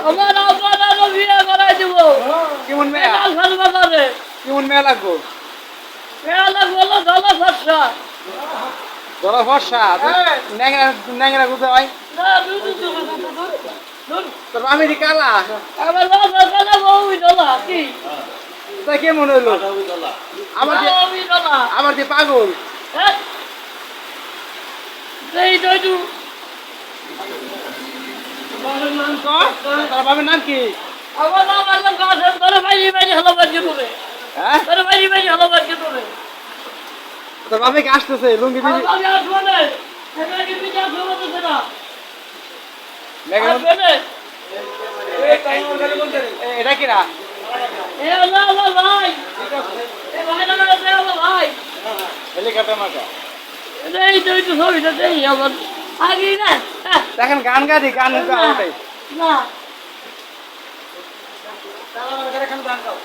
আমার আবার আরো বিয়ে করাই দিব। কেমন মেয়ে? লাল বাজারে কেমন মেয়ে লাগবো? মেয়ে লাগবো হলো দলা ফর্সা। ধরো ফর্সা ন্যাংরা ন্যাংরা কোথায় হয়? না তোর আমি দি কালা আমার বাবা কালা বউই দলা কি? তা কেমন হইলো? বউই দলা। আমার দি পাগল। হ্যাঁ এই দইটু তোর বাবার নাম কি? আমার বাবার নাম কাসেম। তোর বাইরে হলো বাজে তোরে। হ্যাঁ? তোর বাইরে হলো বাজে তোরে। তোর বাবা কি আসতেছে লুঙ্গি আমার দিবি? বাবা আসবে না। এখানে কি বিচার করতেছে না। মেঘের আসবে না। এটা কিরা? এ না আমার ভাই। এ ভাই না আমার ভাই। হেলিকপ্টার মার্কা। এই দইটু ছবিটা দেই আমার আগে না। দেখেন গান গাদি গান গাওয়াটাই। না তাহলে আমার গান গাও।